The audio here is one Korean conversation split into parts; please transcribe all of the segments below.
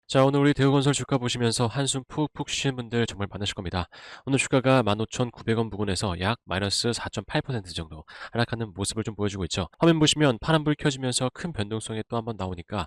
자, 오늘 우리 대우건설 주가 보시면서 한숨 푹푹 쉬시는 분들 정말 많으실 겁니다. 오늘 주가가 15,900원 부근에서 약 마이너스 4.8% 정도 하락하는 모습을 좀 보여주고 있죠. 화면 보시면 파란불 켜지면서 큰 변동성이 또 한번 나오니까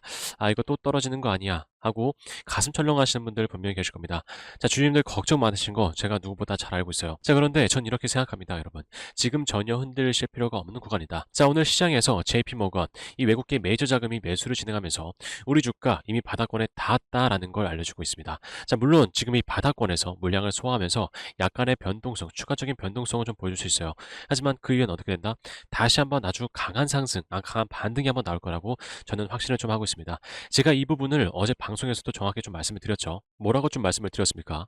이거 또 떨어지는 거 아니야 하고 가슴 철렁하시는 분들 분명히 계실 겁니다. 자, 주주님들 걱정 많으신 거 제가 누구보다 잘 알고 있어요. 자, 그런데 전 이렇게 생각합니다, 여러분. 지금 전혀 흔들리실 필요가 없는 구간이다. 자, 오늘 시장에서 JP모건, 이 외국계 메이저 자금이 매수를 진행하면서 우리 주가 이미 바닥권에 닿았다라는 걸 알려주고 있습니다. 자, 물론 지금 이 바닥권에서 물량을 소화하면서 약간의 변동성, 추가적인 변동성을 좀 보여줄 수 있어요. 하지만 그 이후엔 어떻게 된다? 다시 한번 아주 강한 상승, 강한 반등이 한번 나올 거라고 저는 확신을 좀 하고 있습니다. 제가 이 부분을 어제 방송에서도 정확히 좀 말씀을 드렸죠. 뭐라고 좀 말씀을 드렸습니까?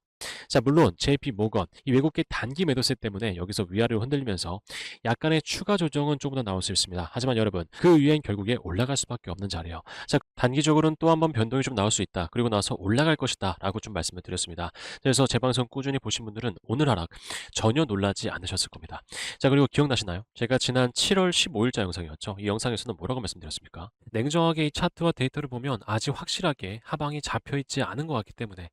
자, 물론 JP 모건, 이 외국계 단기 매도세 때문에 여기서 위아래로 흔들리면서 약간의 추가 조정은 조금 더 나올 수 있습니다. 하지만 여러분, 그 위엔 결국에 올라갈 수밖에 없는 자리예요. 자, 단기적으로는 또 한번 변동이 좀 나올 수 있다. 그리고 나서 올라갈 것이다. 라고 좀 말씀을 드렸습니다. 그래서 제 방송 꾸준히 보신 분들은 오늘 하락 전혀 놀라지 않으셨을 겁니다. 자, 그리고 기억나시나요? 제가 지난 7월 15일자 영상이었죠. 이 영상에서는 뭐라고 말씀드렸습니까? 냉정하게 이 차트와 데이터를 보면 아직 확실하게 하방이 잡혀 있지 않은 것 같기 때문에,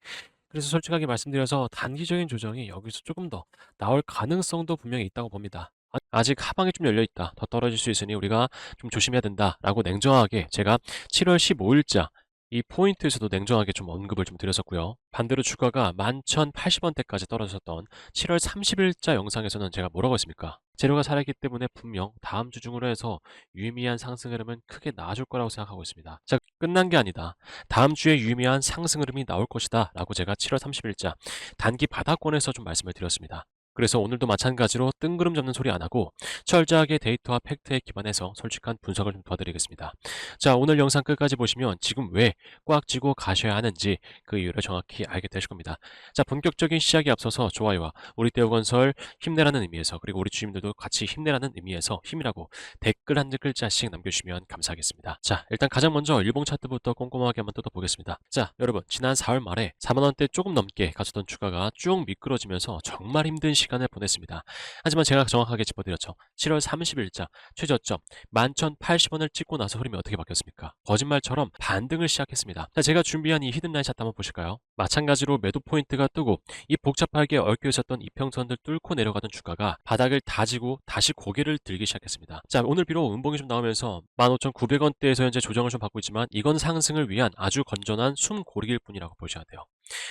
그래서 솔직하게 말씀드려서 단기적인 조정이 여기서 조금 더 나올 가능성도 분명히 있다고 봅니다. 아직 하방이 좀 열려 있다. 더 떨어질 수 있으니 우리가 좀 조심해야 된다라고 냉정하게 제가 7월 15일자 이 포인트에서도 냉정하게 좀 언급을 좀 드렸었고요. 반대로 주가가 11,080원대까지 떨어졌던 7월 30일자 영상에서는 제가 뭐라고 했습니까? 재료가 살아있기 때문에 분명 다음 주 중으로 해서 유의미한 상승 흐름은 크게 나아질 거라고 생각하고 있습니다. 자, 끝난 게 아니다. 다음 주에 유의미한 상승 흐름이 나올 것이다 라고 제가 7월 30일자 단기 바닥권에서 좀 말씀을 드렸습니다. 그래서 오늘도 마찬가지로 뜬구름 잡는 소리 안 하고 철저하게 데이터와 팩트에 기반해서 솔직한 분석을 좀 도와드리겠습니다. 자, 오늘 영상 끝까지 보시면 지금 왜 꽉 쥐고 가셔야 하는지 그 이유를 정확히 알게 되실 겁니다. 자, 본격적인 시작에 앞서서 좋아요와 우리 대우건설 힘내라는 의미에서, 그리고 우리 주님들도 같이 힘내라는 의미에서 힘이라고 댓글 한 글자씩 남겨주시면 감사하겠습니다. 자, 일단 가장 먼저 일봉 차트부터 꼼꼼하게 한번 뜯어보겠습니다. 자, 여러분, 지난 4월 말에 4만원대 조금 넘게 갔었던 주가가 쭉 미끄러지면서 정말 힘든 시간을 보냈습니다. 하지만 제가 정확하게 짚어드렸죠. 7월 30일자 최저점 11,080원을 찍고 나서 흐름이 어떻게 바뀌었습니까? 거짓말처럼 반등을 시작했습니다. 자, 제가 준비한 이 히든라인 차트 한번 보실까요? 마찬가지로 매도 포인트가 뜨고 이 복잡하게 얽혀 있었던 이평선들 뚫고 내려가던 주가가 바닥을 다지고 다시 고개를 들기 시작했습니다. 자, 오늘 비록 음봉이 좀 나오면서 15,900원대에서 현재 조정을 좀 받고 있지만 이건 상승을 위한 아주 건전한 숨고르기일 뿐이라고 보셔야 돼요.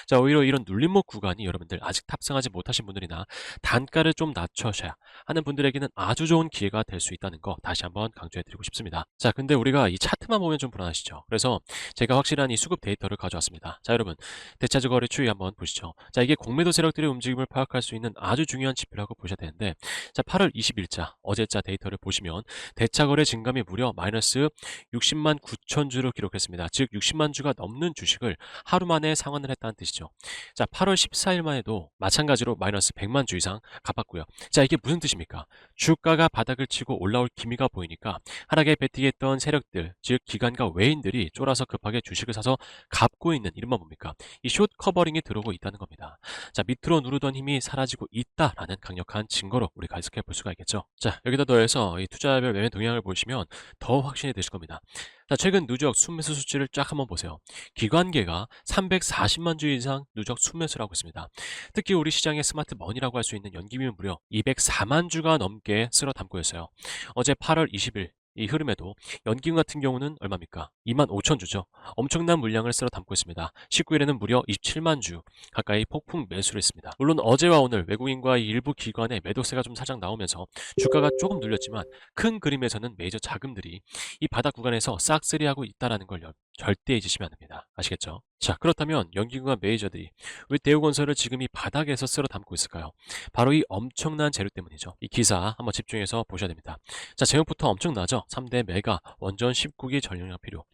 자, 오히려 이런 눌림목 구간이 여러분들 아직 탑승하지 못하신 분들이나 단가를 좀 낮춰셔야 하는 분들에게는 아주 좋은 기회가 될 수 있다는 거 다시 한번 강조해 드리고 싶습니다. 자, 근데 우리가 이 차트만 보면 좀 불안하시죠? 그래서 제가 확실한 이 수급 데이터를 가져왔습니다. 자, 여러분, 대차주 거래 추이 한번 보시죠. 자, 이게 공매도 세력들의 움직임을 파악할 수 있는 아주 중요한 지표라고 보셔야 되는데, 자, 8월 20일자 어제자 데이터를 보시면 대차 거래 증감이 무려 마이너스 60만 9천 주를 기록했습니다. 즉 60만 주가 넘는 주식을 하루 만에 상환을 했다는 뜻이죠. 자, 8월 14일만 해도 마찬가지로 마이너스 100만 주 이상 갚았고요. 자, 이게 무슨 뜻입니까? 주가가 바닥을 치고 올라올 기미가 보이니까 하락에 베팅했던 세력들, 즉 기관과 외인들이 쫄아서 급하게 주식을 사서 갚고 있는, 이른바 뭡니까? 이 숏 커버링이 들어오고 있다는 겁니다. 자, 밑으로 누르던 힘이 사라지고 있다라는 강력한 증거로 우리가 해석해 볼 수가 있겠죠. 자, 여기다 더해서 이 투자별 매매 동향을 보시면 더 확신이 되실 겁니다. 자, 최근 누적 순매수 수치를 쫙 한번 보세요. 기관계가 340만 주 이상 누적 순매수를 하고 있습니다. 특히 우리 시장의 스마트 머니라고 할 수 있는 연기금이 무려 204만 주가 넘게 쓸어 담고 있어요. 어제 8월 20일 이 흐름에도 연기금 같은 경우는 얼마입니까? 2만 5천 주죠. 엄청난 물량을 쓸어 담고 있습니다. 19일에는 무려 27만 주 가까이 폭풍 매수를 했습니다. 물론 어제와 오늘 외국인과 일부 기관의 매도세가 좀 살짝 나오면서 주가가 조금 눌렸지만 큰 그림에서는 메이저 자금들이 이 바닥 구간에서 싹쓸이하고 있다는 걸 절대 잊으시면 안 됩니다. 아시겠죠? 자, 그렇다면 연기금과 메이저들이 왜 대우건설을 지금 이 바닥에서 쓸어 담고 있을까요? 바로 이 엄청난 재료 때문이죠. 이 기사 한번 집중해서 보셔야 됩니다. 자, 제목부터 엄청나죠? 3대 메가 원전 19기 전력량 필요.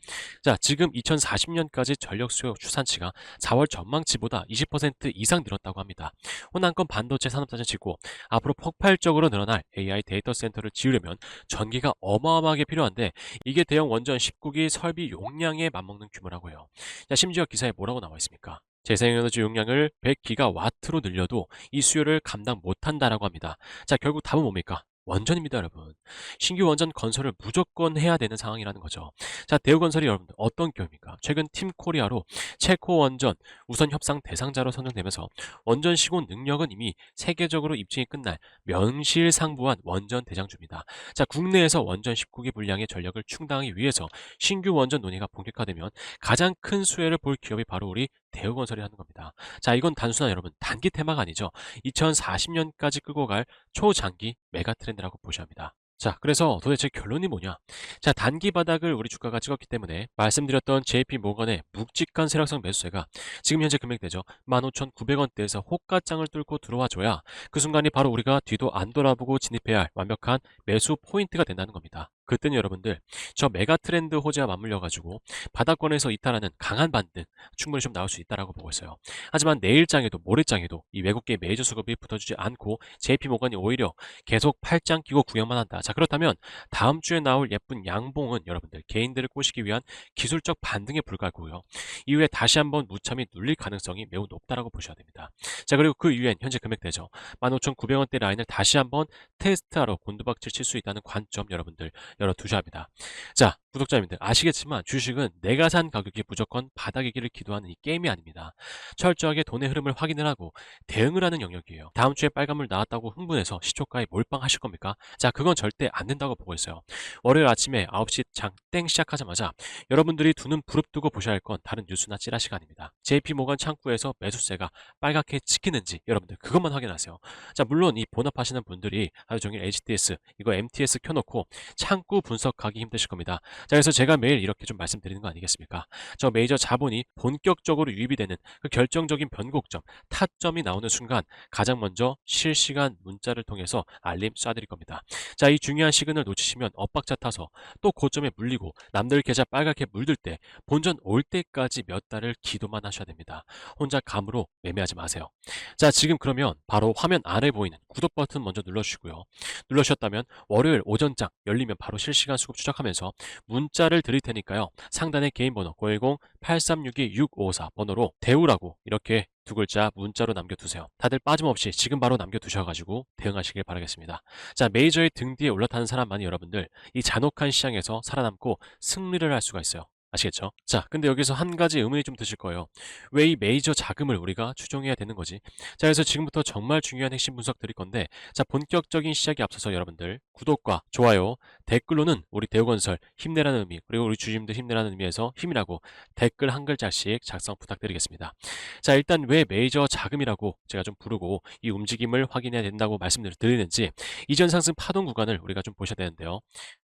자, 지금 2040년까지 전력 수요 추산치가 4월 전망치보다 20% 이상 늘었다고 합니다. 호남권 반도체 산업단지 짓고 앞으로 폭발적으로 늘어날 AI 데이터 센터를 지으려면 전기가 어마어마하게 필요한데 이게 대형 원전 19기 설비 용량에 맞먹는 규모라고요. 자, 심지어 기사에 뭐라고 나와 있습니까? 재생에너지 용량을 100기가와트로 늘려도 이 수요를 감당 못한다라고 합니다. 자, 결국 답은 뭡니까? 원전입니다, 여러분. 신규 원전 건설을 무조건 해야 되는 상황이라는 거죠. 자, 대우건설이 여러분들 어떤 기업입니까? 최근 팀코리아로 체코 원전 우선 협상 대상자로 선정되면서 원전 시공 능력은 이미 세계적으로 입증이 끝날 명실상부한 원전 대장주입니다. 자, 국내에서 원전 19기 분량의 전력을 충당하기 위해서 신규 원전 논의가 본격화되면 가장 큰 수혜를 볼 기업이 바로 우리 대우건설이라는 겁니다. 자, 이건 단순한 여러분 단기 테마가 아니죠. 2040년까지 끌고 갈 초장기 메가 트렌드라고 보셔야 합니다. 자, 그래서 도대체 결론이 뭐냐? 자, 단기 바닥을 우리 주가가 찍었기 때문에 말씀드렸던 JP 모건의 묵직한 세력성 매수세가 지금 현재 금액대죠. 15,900원대에서 호가장을 뚫고 들어와줘야 그 순간이 바로 우리가 뒤도 안 돌아보고 진입해야 할 완벽한 매수 포인트가 된다는 겁니다. 그때는 여러분들 저 메가 트렌드 호재와 맞물려가지고 바닥권에서 이탈하는 강한 반등 충분히 좀 나올 수 있다라고 보고 있어요. 하지만 내일장에도 모레장에도 이 외국계 메이저 수급이 붙어주지 않고 JP 모건이 오히려 계속 팔짱 끼고 구경만 한다. 자, 그렇다면 다음 주에 나올 예쁜 양봉은 여러분들 개인들을 꼬시기 위한 기술적 반등에 불과하고요. 이후에 다시 한번 무참히 눌릴 가능성이 매우 높다라고 보셔야 됩니다. 자, 그리고 그 이후엔 현재 금액대죠. 15,900원대 라인을 다시 한번 테스트하러 곤두박질 칠 수 있다는 관점 여러분들 열어두셔야 합니다. 자, 구독자님들 아시겠지만 주식은 내가 산 가격이 무조건 바닥이기를 기도하는 이 게임이 아닙니다. 철저하게 돈의 흐름을 확인을 하고 대응을 하는 영역이에요. 다음 주에 빨간물 나왔다고 흥분해서 시초가에 몰빵하실 겁니까? 자, 그건 절대 안 된다고 보고 있어요. 월요일 아침에 9시 장 땡 시작하자마자 여러분들이 두 눈 부릅뜨고 보셔야 할 건 다른 뉴스나 찌라시가 아닙니다. JP모건 창구에서 매수세가 빨갛게 찍히는지 여러분들 그것만 확인하세요. 자, 물론 이 본업하시는 분들이 하루 종일 HTS 이거 MTS 켜놓고 창구 분석하기 힘드실 겁니다. 자, 그래서 제가 매일 이렇게 좀 말씀드리는 거 아니겠습니까? 저 메이저 자본이 본격적으로 유입이 되는 그 결정적인 변곡점, 타점이 나오는 순간 가장 먼저 실시간 문자를 통해서 알림 쏴드릴 겁니다. 자, 이 중요한 시그널 놓치시면 엇박자 타서 또 고점에 물리고 남들 계좌 빨갛게 물들 때 본전 올 때까지 몇 달을 기도만 하셔야 됩니다. 혼자 감으로 매매하지 마세요. 자, 지금 그러면 바로 화면 아래 보이는 구독 버튼 먼저 눌러주시고요. 눌러주셨다면 월요일 오전장 열리면 바로 실시간 수급 추적하면서 문자를 드릴 테니까요. 상단에 개인 번호 010-8362-654 번호로 대우라고 이렇게 두 글자 문자로 남겨두세요. 다들 빠짐없이 지금 바로 남겨두셔가지고 대응하시길 바라겠습니다. 자, 메이저의 등 뒤에 올라타는 사람만이 여러분들 이 잔혹한 시장에서 살아남고 승리를 할 수가 있어요. 아시겠죠? 자, 근데 여기서 한 가지 의문이 좀 드실 거예요. 왜 이 메이저 자금을 우리가 추종해야 되는 거지? 자, 그래서 지금부터 정말 중요한 핵심 분석 드릴 건데, 자, 본격적인 시작에 앞서서 여러분들 구독과 좋아요, 댓글로는 우리 대우건설 힘내라는 의미, 그리고 우리 주주님들 힘내라는 의미에서 힘이라고 댓글 한 글자씩 작성 부탁드리겠습니다. 자, 일단 왜 메이저 자금이라고 제가 좀 부르고 이 움직임을 확인해야 된다고 말씀을 드리는지 이전 상승 파동 구간을 우리가 좀 보셔야 되는데요.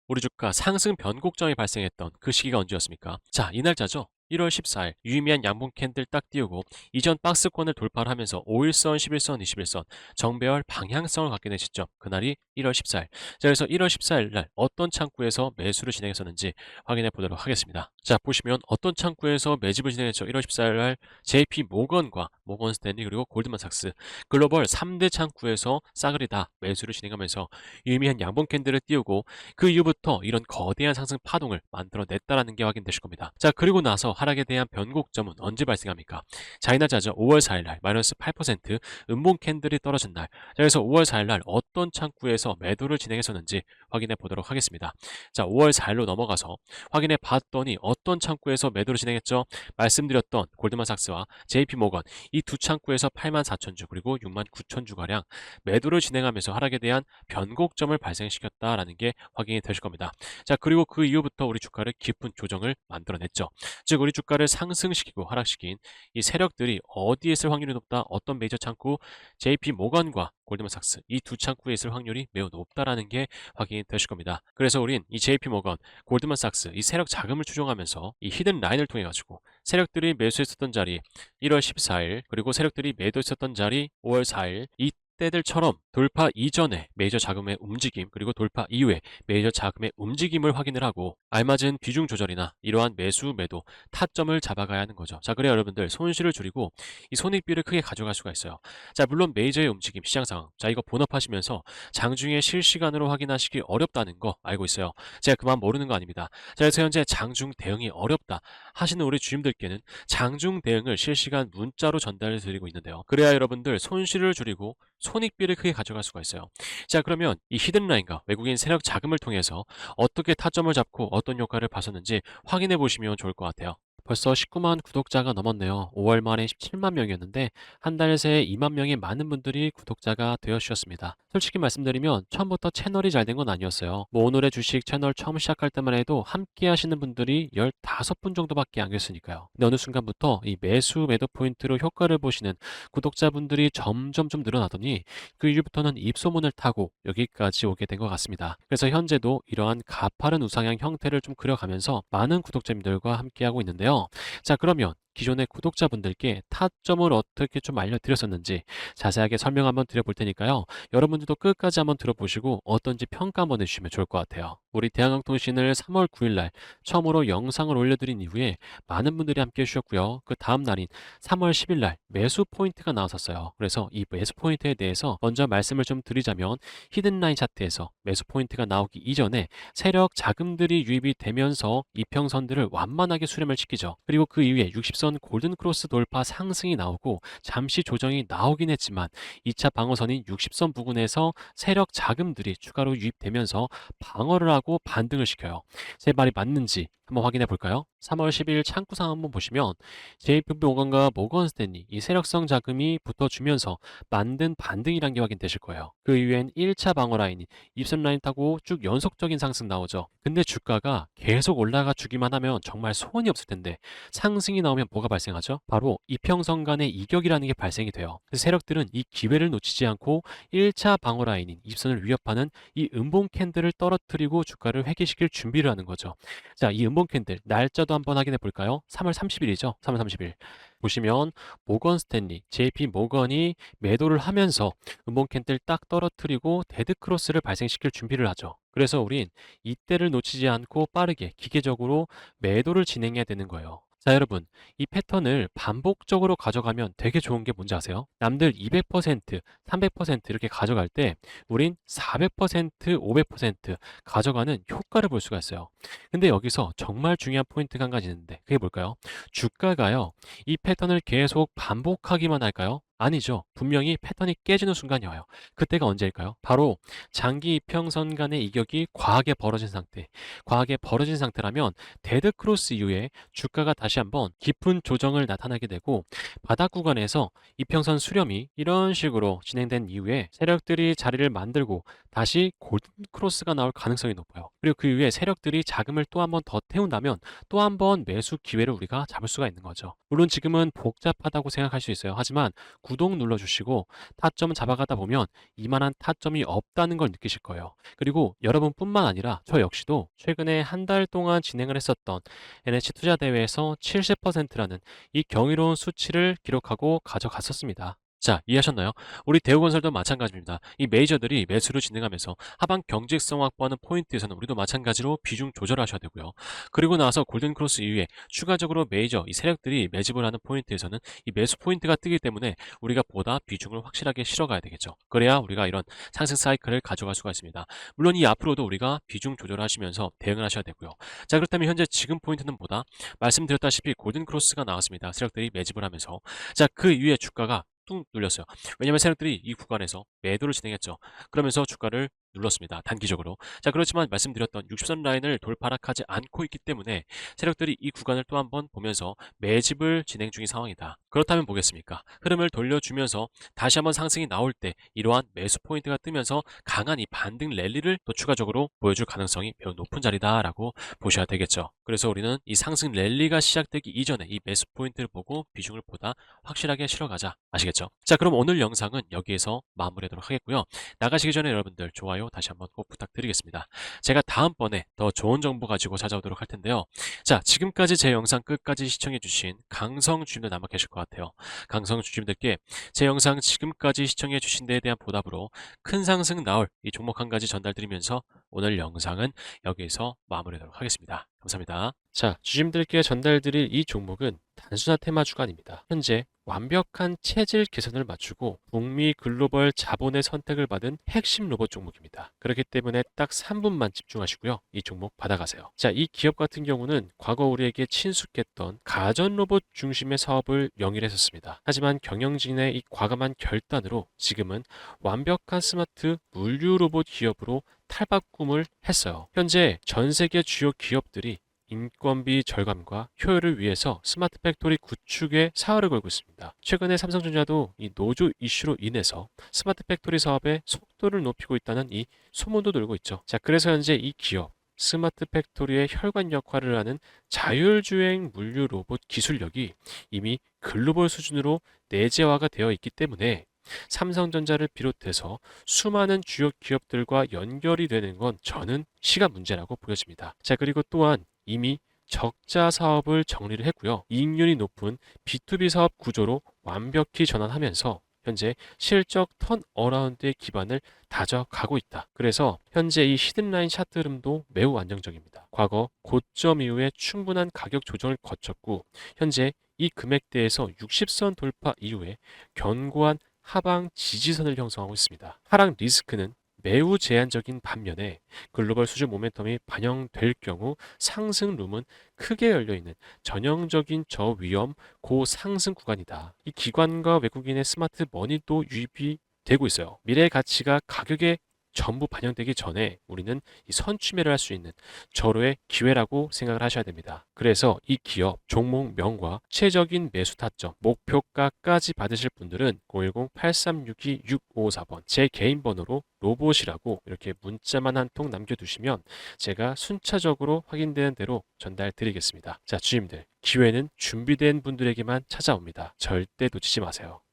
우리 주가 상승 변곡점이 발생했던 그 시기가 언제였습니까? 자, 이 날짜죠. 1월 14일 유의미한 양봉 캔들 딱 띄우고 이전 박스권을 돌파를 하면서 5일선, 11선, 21선 정배열 방향성을 갖게 된 시점 그날이 1월 14일. 자, 그래서 1월 14일 날 어떤 창구에서 매수를 진행했었는지 확인해 보도록 하겠습니다. 자, 보시면 어떤 창구에서 매집을 진행했죠. 1월 14일 날 JP 모건과 모건 스탠리 그리고 골드만삭스 글로벌 3대 창구에서 싸그리 다 매수를 진행하면서 유의미한 양봉 캔들을 띄우고 그 이후부터 이런 거대한 상승 파동을 만들어냈다라는 게 확인되실 겁니다. 자, 그리고 나서 하락에 대한 변곡점은 언제 발생합니까? 자, 이날 자죠. 5월 4일 날 마이너스 8% 음봉 캔들이 떨어진 날. 자, 그래서 5월 4일 날 어떤 창구에서 매도를 진행했었는지 확인해 보도록 하겠습니다. 자, 5월 4일로 넘어가서 확인해 봤더니 어떤 창구에서 매도를 진행했죠? 말씀드렸던 골드만삭스와 JP모건 이 두 창구에서 84,000주 그리고 69,000주 가량 매도를 진행하면서 하락에 대한 변곡점을 발생시켰다라는 게 확인이 되실 겁니다. 자, 그리고 그 이후부터 우리 주가를 깊은 조정을 만들어냈죠. 즉 우리 주가를 상승시키고 하락시킨 이 세력들이 어디에 있을 확률이 높다? 어떤 메이저 창구? JP 모건과 골드만삭스 이 두 창구에 있을 확률이 매우 높다라는 게 확인이 되실 겁니다. 그래서 우린 이 JP 모건, 골드만삭스 이 세력 자금을 추종하면서 이 히든 라인을 통해 가지고 세력들이 매수했었던 자리 1월 14일 그리고 세력들이 매도했었던 자리 5월 4일 이 때들처럼 돌파 이전에 메이저 자금의 움직임 그리고 돌파 이후에 메이저 자금의 움직임을 확인을 하고 알맞은 비중 조절이나 이러한 매수 매도 타점을 잡아가야 하는 거죠. 자, 그래야 여러분들 손실을 줄이고 이 손익비를 크게 가져갈 수가 있어요. 자, 물론 메이저의 움직임 시장 상황 자 이거 본업하시면서 장중에 실시간으로 확인하시기 어렵다는 거 알고 있어요. 제가 그만 모르는 거 아닙니다. 자, 그래서 현재 장중 대응이 어렵다 하시는 우리 주님들께는 장중 대응을 실시간 문자로 전달해 드리고 있는데요. 그래야 여러분들 손실을 줄이고 손익비를 크게 가져갈 수가 있어요. 자, 그러면 이 히든라인과 외국인 세력 자금을 통해서 어떻게 타점을 잡고 어떤 효과를 봤었는지 확인해 보시면 좋을 것 같아요. 벌써 19만 구독자가 넘었네요. 5월 말에 17만 명이었는데 한 달 새에 2만 명의 많은 분들이 구독자가 되어 주셨습니다. 솔직히 말씀드리면 처음부터 채널이 잘 된 건 아니었어요. 뭐 오늘의 주식 채널 처음 시작할 때만 해도 함께 하시는 분들이 15분 정도밖에 안 계셨으니까요. 근데 어느 순간부터 이 매수 매도 포인트로 효과를 보시는 구독자분들이 점점 좀 늘어나더니 그 이후부터는 입소문을 타고 여기까지 오게 된 것 같습니다. 그래서 현재도 이러한 가파른 우상향 형태를 좀 그려가면서 많은 구독자님들과 함께하고 있는데요. 자, 그러면 기존의 구독자분들께 타점을 어떻게 좀 알려드렸었는지 자세하게 설명 한번 드려볼 테니까요. 여러분들도 끝까지 한번 들어보시고 어떤지 평가 한번 해주시면 좋을 것 같아요. 우리 대한항공통신을 3월 9일 날 처음으로 영상을 올려드린 이후에 많은 분들이 함께 해주셨고요. 그 다음 날인 3월 10일 날 매수 포인트가 나왔었어요. 그래서 이 매수 포인트에 대해서 먼저 말씀을 좀 드리자면 히든라인 차트에서 매수 포인트가 나오기 이전에 세력 자금들이 유입이 되면서 이평선들을 완만하게 수렴을 시키죠. 그리고 그 이후에 60선 골든 크로스 돌파 상승이 나오고 잠시 조정이 나오긴 했지만 2차 방어선인 60선 부근에서 세력 자금들이 추가로 유입되면서 방어를 하고 반등을 시켜요. 제 말이 맞는지 한번 확인해 볼까요? 3월 10일 창구상 한번 보시면 JP 모건과 모건 스탠리 이 세력성 자금이 붙어주면서 만든 반등이란 게 확인되실 거예요. 그 이후엔 1차 방어 라인이 입선 라인 타고 쭉 연속적인 상승 나오죠. 근데 주가가 계속 올라가 주기만 하면 정말 소원이 없을 텐데 상승이 나오면 뭐가 발생하죠? 바로 이평선 간의 이격이라는 게 발생이 돼요. 그래서 세력들은 이 기회를 놓치지 않고 1차 방어 라인인 입선을 위협하는 이 음봉 캔들을 떨어뜨리고 주가를 회귀시킬 준비를 하는 거죠. 자, 이 음봉 캔들 날짜도 한번 확인해 볼까요? 3월 30일이죠. 3월 30일. 보시면 모건 스탠리, JP 모건이 매도를 하면서 음봉 캔들 딱 떨어뜨리고 데드 크로스를 발생시킬 준비를 하죠. 그래서 우린 이때를 놓치지 않고 빠르게 기계적으로 매도를 진행해야 되는 거예요. 자, 여러분, 이 패턴을 반복적으로 가져가면 되게 좋은 게 뭔지 아세요? 남들 200%, 300% 이렇게 가져갈 때 우린 400%, 500% 가져가는 효과를 볼 수가 있어요. 근데 여기서 정말 중요한 포인트가 한 가지 있는데 그게 뭘까요? 주가가요, 이 패턴을 계속 반복하기만 할까요? 아니죠. 분명히 패턴이 깨지는 순간이 와요. 그때가 언제일까요? 바로 장기 이평선 간의 이격이 과하게 벌어진 상태. 과하게 벌어진 상태라면 데드 크로스 이후에 주가가 다시 한번 깊은 조정을 나타나게 되고 바닥 구간에서 이평선 수렴이 이런 식으로 진행된 이후에 세력들이 자리를 만들고 다시 골든 크로스가 나올 가능성이 높아요. 그리고 그 이후에 세력들이 자금을 또 한 번 더 태운다면 또 한 번 매수 기회를 우리가 잡을 수가 있는 거죠. 물론 지금은 복잡하다고 생각할 수 있어요. 하지만 구독 눌러주시고 타점 잡아가다 보면 이만한 타점이 없다는 걸 느끼실 거예요. 그리고 여러분뿐만 아니라 저 역시도 최근에 한 달 동안 진행을 했었던 NH 투자 대회에서 70%라는 이 경이로운 수치를 기록하고 가져갔었습니다. 자, 이해하셨나요? 우리 대우건설도 마찬가지입니다. 이 메이저들이 매수를 진행하면서 하방 경직성 확보하는 포인트에서는 우리도 마찬가지로 비중 조절하셔야 되고요. 그리고 나서 골든크로스 이후에 추가적으로 메이저, 이 세력들이 매집을 하는 포인트에서는 이 매수 포인트가 뜨기 때문에 우리가 보다 비중을 확실하게 실어가야 되겠죠. 그래야 우리가 이런 상승 사이클을 가져갈 수가 있습니다. 물론 이 앞으로도 우리가 비중 조절하시면서 대응을 하셔야 되고요. 자, 그렇다면 현재 지금 포인트는 뭐다? 말씀드렸다시피 골든크로스가 나왔습니다. 세력들이 매집을 하면서. 자, 그 이후에 주가가 뚝 눌렸어요. 왜냐하면 세력들이 이 구간에서 매도를 진행했죠. 그러면서 주가를 눌렀습니다. 단기적으로. 자, 그렇지만 말씀드렸던 60선 라인을 돌파락하지 않고 있기 때문에 세력들이 이 구간을 또 한번 보면서 매집을 진행 중인 상황이다. 그렇다면 뭐겠습니까? 흐름을 돌려주면서 다시 한번 상승이 나올 때 이러한 매수 포인트가 뜨면서 강한 이 반등 랠리를 또 추가적으로 보여줄 가능성이 매우 높은 자리다라고 보셔야 되겠죠. 그래서 우리는 이 상승 랠리가 시작되기 이전에 이 매수 포인트를 보고 비중을 보다 확실하게 실어가자. 아시겠죠? 자, 그럼 오늘 영상은 여기에서 마무리하도록 하겠고요. 나가시기 전에 여러분들 좋아요 다시 한번 꼭 부탁드리겠습니다. 제가 다음번에 더 좋은 정보 가지고 찾아오도록 할 텐데요. 자, 지금까지 제 영상 끝까지 시청해주신 강성 주주님들 남아 계실 것 같아요. 강성 주주님들께 제 영상 지금까지 시청해주신 데에 대한 보답으로 큰 상승 나올 이 종목 한 가지 전달드리면서 오늘 영상은 여기에서 마무리하도록 하겠습니다. 감사합니다. 자, 주주님들께 전달드릴 이 종목은 단순한 테마주가 아닙니다. 현재 완벽한 체질 개선을 맞추고 북미 글로벌 자본의 선택을 받은 핵심 로봇 종목입니다. 그렇기 때문에 딱 3분만 집중하시고요. 이 종목 받아가세요. 자, 이 기업 같은 경우는 과거 우리에게 친숙했던 가전 로봇 중심의 사업을 영위했었습니다. 하지만 경영진의 이 과감한 결단으로 지금은 완벽한 스마트 물류 로봇 기업으로 탈바꿈을 했어요. 현재 전 세계 주요 기업들이 인건비 절감과 효율을 위해서 스마트 팩토리 구축에 사활을 걸고 있습니다. 최근에 삼성전자도 이 노조 이슈로 인해서 스마트 팩토리 사업의 속도를 높이고 있다는 이 소문도 돌고 있죠. 자, 그래서 현재 이 기업 스마트 팩토리의 혈관 역할을 하는 자율주행 물류 로봇 기술력이 이미 글로벌 수준으로 내재화가 되어 있기 때문에 삼성전자를 비롯해서 수많은 주요 기업들과 연결이 되는 건 저는 시간 문제라고 보여집니다. 자, 그리고 또한 이미 적자 사업을 정리를 했고요. 이익률이 높은 B2B 사업 구조로 완벽히 전환하면서 현재 실적 턴어라운드의 기반을 다져가고 있다. 그래서 현재 이 히든라인 차트 흐름도 매우 안정적입니다. 과거 고점 이후에 충분한 가격 조정을 거쳤고 현재 이 금액대에서 60선 돌파 이후에 견고한 하방 지지선을 형성하고 있습니다. 하락 리스크는 매우 제한적인 반면에 글로벌 수준 모멘텀이 반영될 경우 상승 룸은 크게 열려있는 전형적인 저위험 고상승 구간이다. 이 기관과 외국인의 스마트 머니도 유입이 되고 있어요. 미래의 가치가 가격에 전부 반영되기 전에 우리는 이 선취매를 할 수 있는 절호의 기회라고 생각을 하셔야 됩니다. 그래서 이 기업 종목명과 최적인 매수 타점, 목표가까지 받으실 분들은 010-8362-6554번 제 개인 번호로 로봇이라고 이렇게 문자만 한 통 남겨두시면 제가 순차적으로 확인되는 대로 전달 드리겠습니다. 자, 주님들 기회는 준비된 분들에게만 찾아옵니다. 절대 놓치지 마세요.